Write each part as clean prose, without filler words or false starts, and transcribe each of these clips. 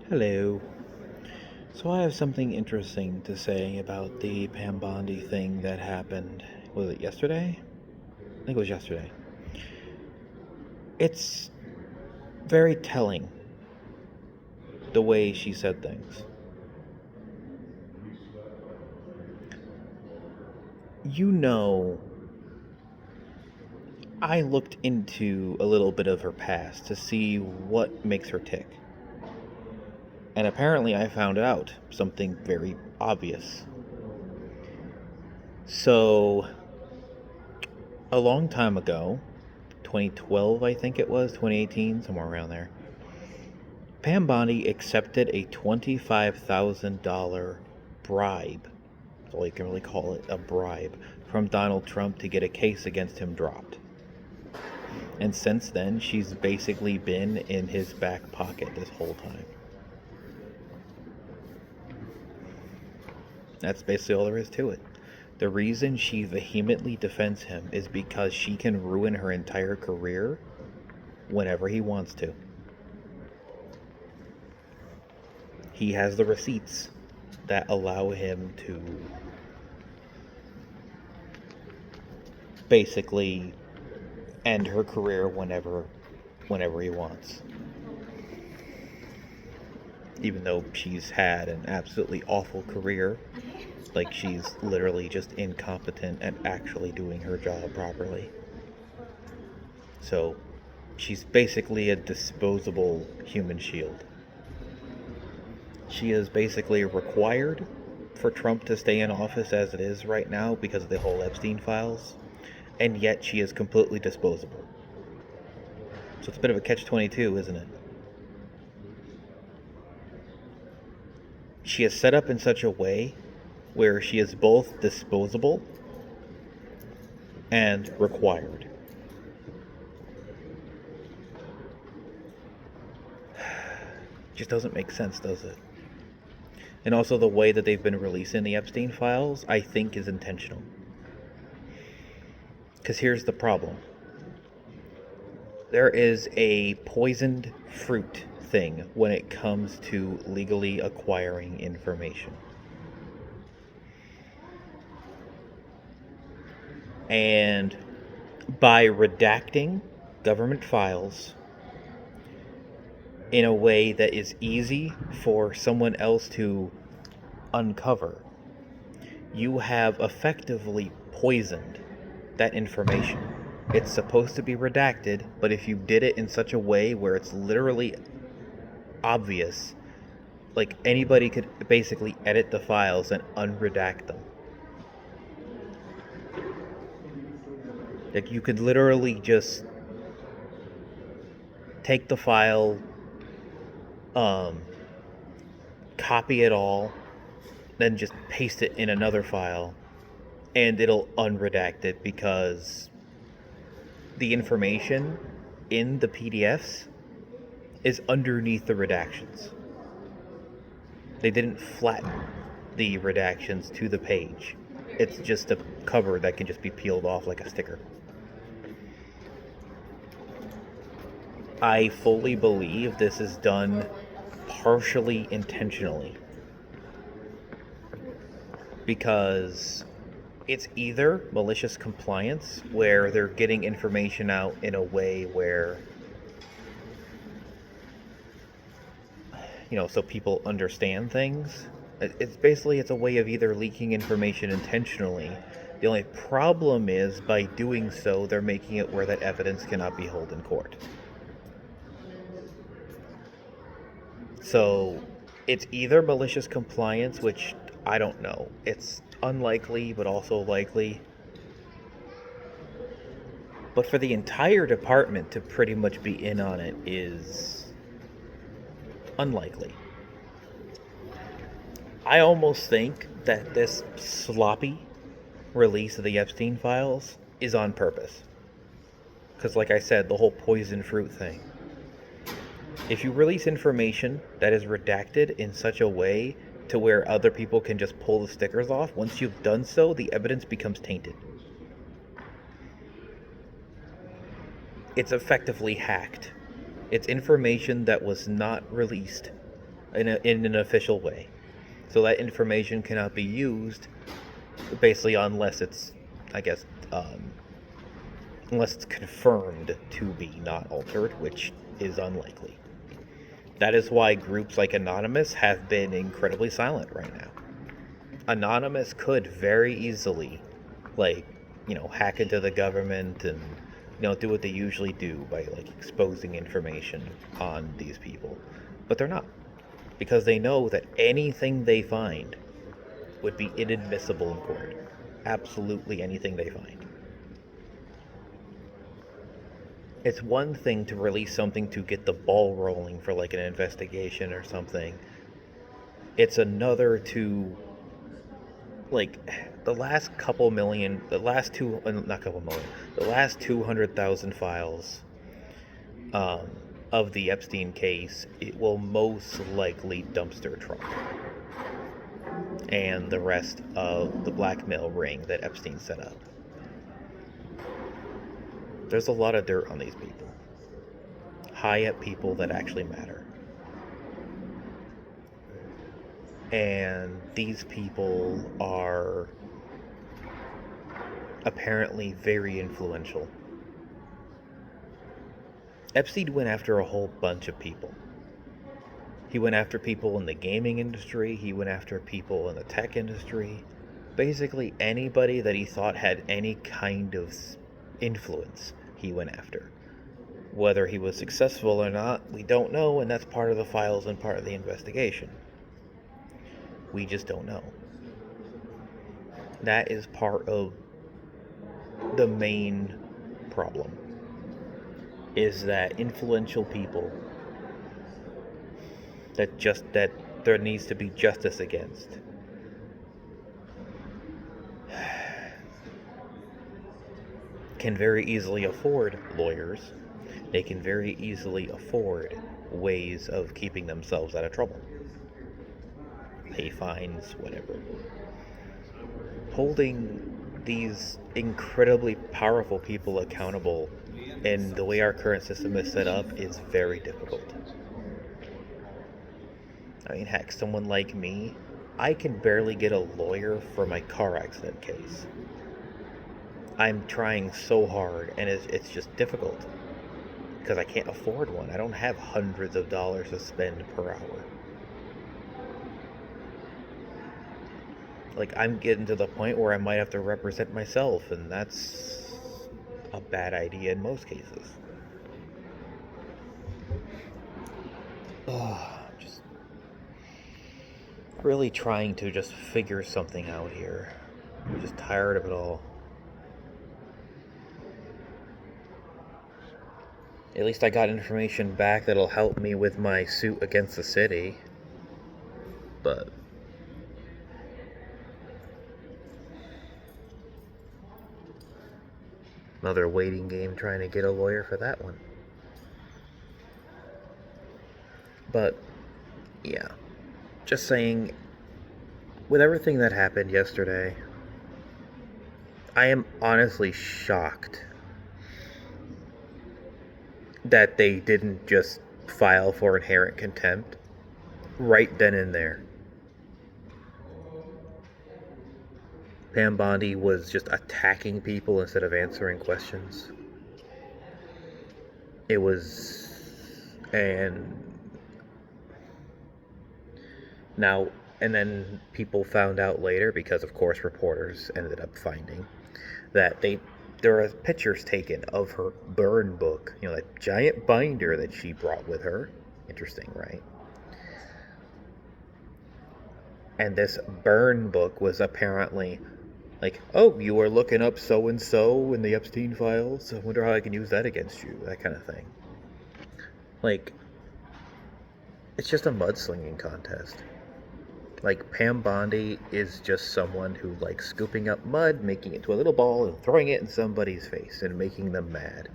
Hello. So I have something interesting to say about the Pam Bondi thing that happened. Was it yesterday? I think it was yesterday. It's very telling the way she said things. You know, I looked into a little bit of her past to see what makes her tick. And apparently I found out something very obvious. So, a long time ago, 2012 I think it was, 2018, somewhere around there, Pam Bondi accepted a $25,000 bribe, that's all you can really call it, a bribe, from Donald Trump to get a case against him dropped. And since then, she's basically been in his back pocket this whole time. That's basically all there is to it. The reason she vehemently defends him is because she can ruin her entire career whenever he wants to. He has the receipts that allow him to basically end her career whenever he wants. Even though she's had an absolutely awful career, like she's literally just incompetent at actually doing her job properly. So she's basically a disposable human shield. She is basically required for Trump to stay in office as it is right now because of the whole Epstein files, and yet she is completely disposable. So it's a bit of a catch-22, isn't it? She is set up in such a way where she is both disposable and required. Just doesn't make sense, does it? And also the way that they've been releasing the Epstein files, I think is intentional. Because here's the problem. There is a poisoned fruit thing when it comes to legally acquiring information. And by redacting government files in a way that is easy for someone else to uncover, you have effectively poisoned that information. It's supposed to be redacted, but if you did it in such a way where it's literally obvious, like anybody could basically edit the files and unredact them. Like you could literally just take the file, copy it all, then just paste it in another file, and it'll unredact it because the information in the PDFs is underneath the redactions. They didn't flatten the redactions to the page. It's just a cover that can just be peeled off like a sticker. I fully believe this is done partially intentionally, because it's either malicious compliance, where they're getting information out in a way where, so people understand things. It's a way of either leaking information intentionally. The only problem is, by doing so, they're making it where that evidence cannot be held in court. So it's either malicious compliance, which I don't know. It's unlikely, but also likely. But for the entire department to pretty much be in on it is unlikely. I almost think that this sloppy release of the Epstein files is on purpose. Because like I said, the whole poison fruit thing. If you release information that is redacted in such a way to where other people can just pull the stickers off, once you've done so, the evidence becomes tainted. It's effectively hacked. It's information that was not released in an official way. So that information cannot be used, basically, unless it's, I guess, unless it's confirmed to be not altered, which is unlikely. That is why groups like Anonymous have been incredibly silent right now. Anonymous could very easily, like, hack into the government and, do what they usually do by, like, exposing information on these people. But they're not. Because they know that anything they find would be inadmissible in court. Absolutely anything they find. It's one thing to release something to get the ball rolling for, like, an investigation or something. It's another to, like, the last 200,000 files of the Epstein case, it will most likely dumpster truck. And the rest of the blackmail ring that Epstein set up. There's a lot of dirt on these people. High up people that actually matter. And these people are apparently very influential. Epstein went after a whole bunch of people. He went after people in the gaming industry. He went after people in the tech industry. Basically anybody that he thought had any kind of influence, he went after. Whether he was successful or not, we don't know, and that's part of the files and part of the investigation. We just don't know. That is part of the main problem, is that influential people that there needs to be justice against can very easily afford lawyers. They can very easily afford ways of keeping themselves out of trouble. Pay fines, whatever. Holding these incredibly powerful people accountable in the way our current system is set up is very difficult. I mean, heck, someone like me, I can barely get a lawyer for my car accident case. I'm trying so hard, and it's just difficult. Because I can't afford one. I don't have hundreds of dollars to spend per hour. Like, I'm getting to the point where I might have to represent myself, and that's a bad idea in most cases. I'm just really trying to just figure something out here. I'm just tired of it all. At least I got information back that'll help me with my suit against the city. But another waiting game trying to get a lawyer for that one. But yeah, just saying, with everything that happened yesterday, I am honestly shocked that they didn't just file for inherent contempt right then and there. Pam Bondi was just attacking people instead of answering questions. It was, and then people found out later, because of course reporters ended up finding that there are pictures taken of her burn book, that giant binder that she brought with her. Interesting, right? And this burn book was apparently like, oh, you were looking up so-and-so in the Epstein files? I wonder how I can use that against you, that kind of thing. Like, it's just a mudslinging contest. Like, Pam Bondi is just someone who likes scooping up mud, making it to a little ball, and throwing it in somebody's face and making them mad.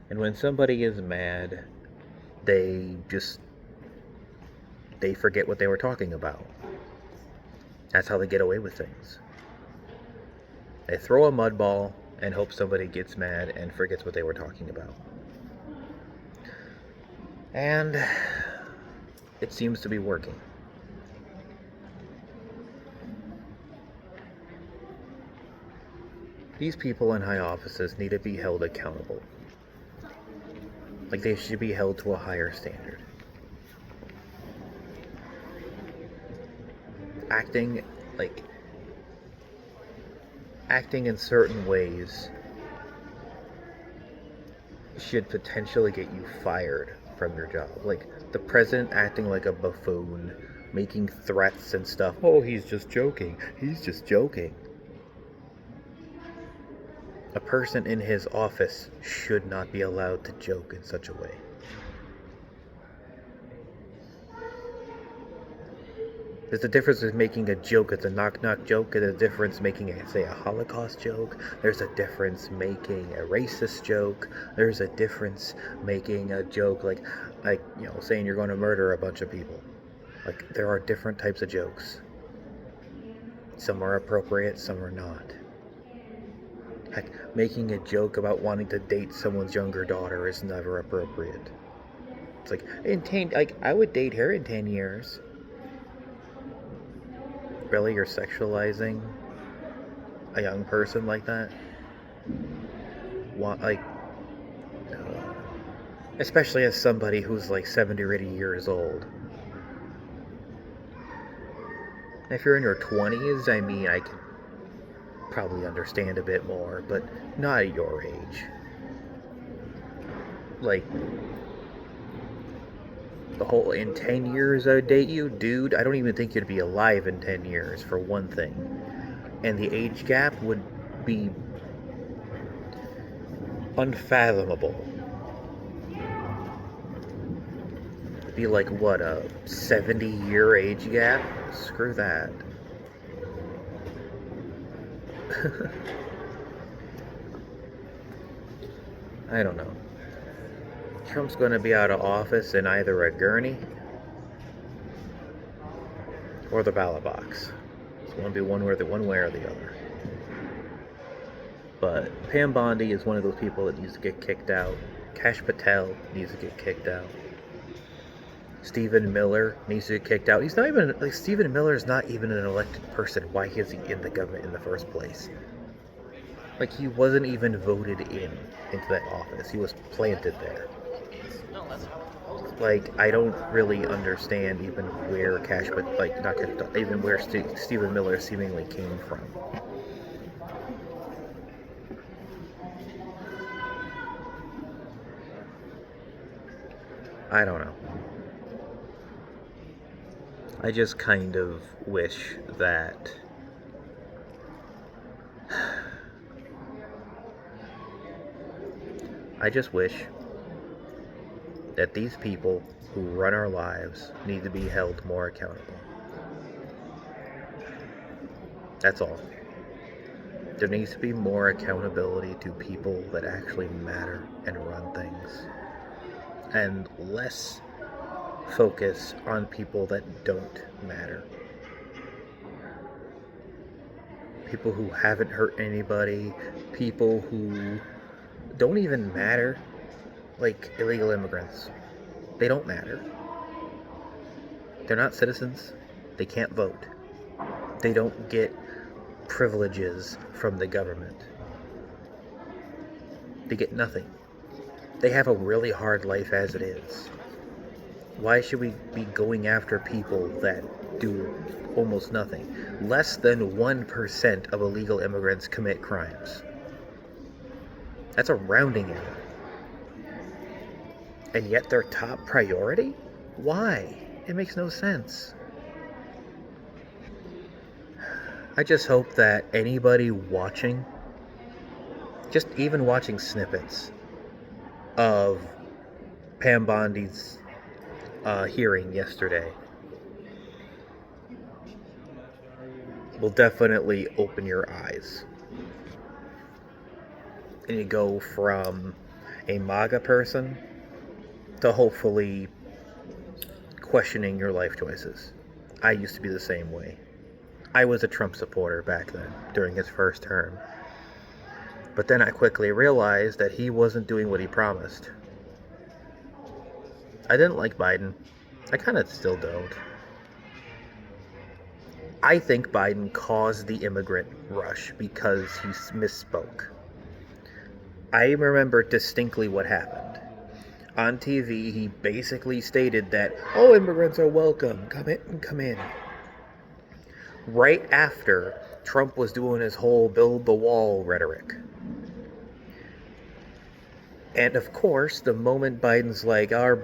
And when somebody is mad, they forget what they were talking about. That's how they get away with things. They throw a mud ball and hope somebody gets mad and forgets what they were talking about. And It seems to be working. These people in high offices need to be held accountable. Like, they should be held to a higher standard. Acting in certain ways should potentially get you fired from your job. Like, the president acting like a buffoon, making threats and stuff. Oh, he's just joking. He's just joking. A person in his office should not be allowed to joke in such a way. There's a difference with making a joke as a knock-knock joke, and a difference making, say, a Holocaust joke. There's a difference making a racist joke. There's a difference making a joke like saying you're going to murder a bunch of people. Like, there are different types of jokes. Some are appropriate, some are not. Heck, making a joke about wanting to date someone's younger daughter is never appropriate. It's like, I would date her in 10 years. Really, you're sexualizing a young person like that? Especially as somebody who's like 70 or 80 years old. If you're in your 20s, I mean, I can probably understand a bit more, but not at your age. Like, the whole in 10 years I would date you, dude, I don't even think you'd be alive in 10 years, for one thing. And the age gap would be unfathomable. It'd be like, what, a 70-year age gap? Screw that. I don't know. Trump's going to be out of office in either a gurney or the ballot box. It's going to be one way or the other. But Pam Bondi is one of those people that needs to get kicked out. Kash Patel needs to get kicked out. Stephen Miller needs to get kicked out. He's not even, like, Stephen Miller is not even an elected person. Why is he in the government in the first place? Like, he wasn't even voted into that office. He was planted there. Like, I don't really understand even where Stephen Miller seemingly came from. I don't know. I just kind of wish that these people who run our lives need to be held more accountable. That's all. There needs to be more accountability to people that actually matter and run things, and less focus on people that don't matter. People who haven't hurt anybody, people who don't even matter, like illegal immigrants. They don't matter. They're not citizens. They can't vote. They don't get privileges from the government. They get nothing. They have a really hard life as it is. Why should we be going after people that do almost nothing? Less than 1% of illegal immigrants commit crimes. That's a rounding error. And yet their top priority? Why? It makes no sense. I just hope that anybody watching, just even watching snippets of Pam Bondi's hearing yesterday, will definitely open your eyes. And you go from a MAGA person to hopefully questioning your life choices. I used to be the same way. I was a Trump supporter back then, during his first term. But then I quickly realized that he wasn't doing what he promised. I didn't like Biden. I kind of still don't. I think Biden caused the immigrant rush because he misspoke. I remember distinctly what happened. On TV, he basically stated that, oh, immigrants are welcome, come in, come in. Right after Trump was doing his whole build the wall rhetoric. And of course, the moment Biden's like, our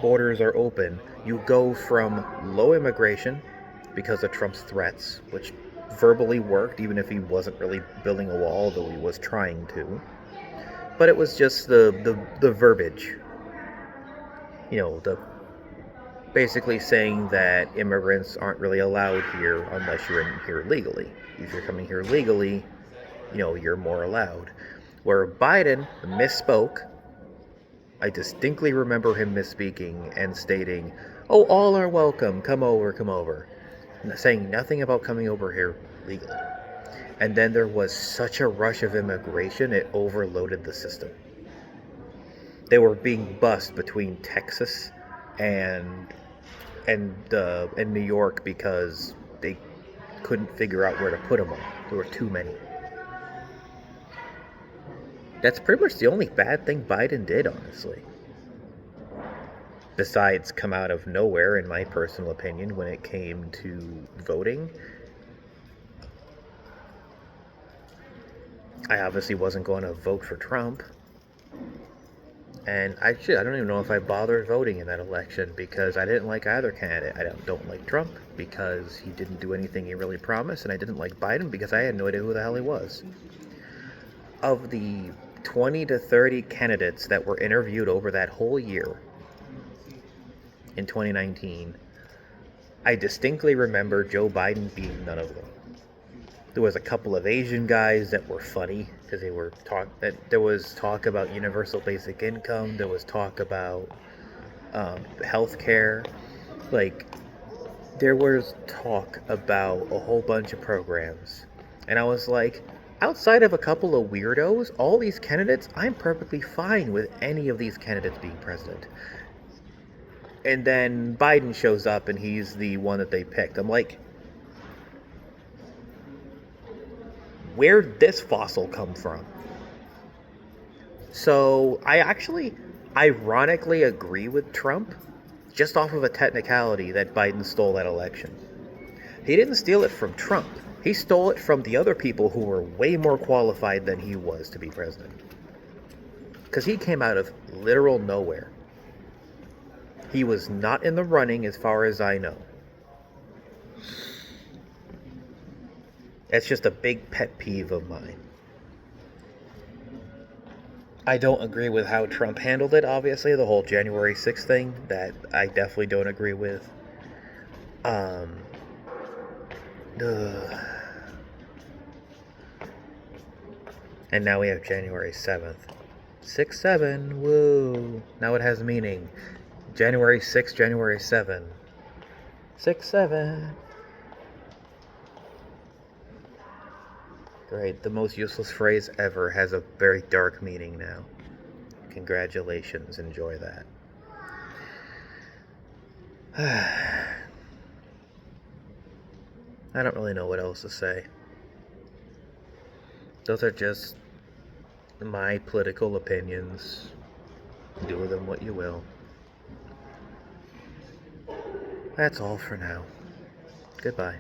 borders are open, you go from low immigration because of Trump's threats, which verbally worked, even if he wasn't really building a wall, though he was trying to. But it was just the verbiage. You know, the basically saying that immigrants aren't really allowed here unless you're in here legally. If you're coming here legally, you know, you're more allowed. Where Biden misspoke. I distinctly remember him misspeaking and stating, oh, all are welcome, come over, saying nothing about coming over here legally. And then there was such a rush of immigration, it overloaded the system. They were being bussed between Texas and New York because they couldn't figure out where to put them all. There were too many. That's pretty much the only bad thing Biden did, honestly. Besides come out of nowhere, in my personal opinion, when it came to voting. I obviously wasn't going to vote for Trump. And I don't even know if I bothered voting in that election because I didn't like either candidate. I don't like Trump because he didn't do anything he really promised, and I didn't like Biden because I had no idea who the hell he was. Of the 20 to 30 candidates that were interviewed over that whole year in 2019, I distinctly remember Joe Biden being none of them. There was a couple of Asian guys that were funny because there was talk about universal basic income. There was talk about healthcare. Like, there was talk about a whole bunch of programs. And I was like, outside of a couple of weirdos, all these candidates, I'm perfectly fine with any of these candidates being president. And then Biden shows up and he's the one that they picked. I'm like, where'd this fossil come from? So I actually ironically agree with Trump just off of a technicality that Biden stole that election. He didn't steal it from Trump. He stole it from the other people who were way more qualified than he was to be president. Because he came out of literal nowhere. He was not in the running as far as I know. It's just a big pet peeve of mine. I don't agree with how Trump handled it, obviously, the whole January 6th thing, that I definitely don't agree with. And now we have January 7th. 6-7, woo! Now it has meaning. January 6th, January 7th. 6-7. Great, the most useless phrase ever has a very dark meaning now. Congratulations, enjoy that. I don't really know what else to say. Those are just my political opinions. Do with them what you will. That's all for now. Goodbye.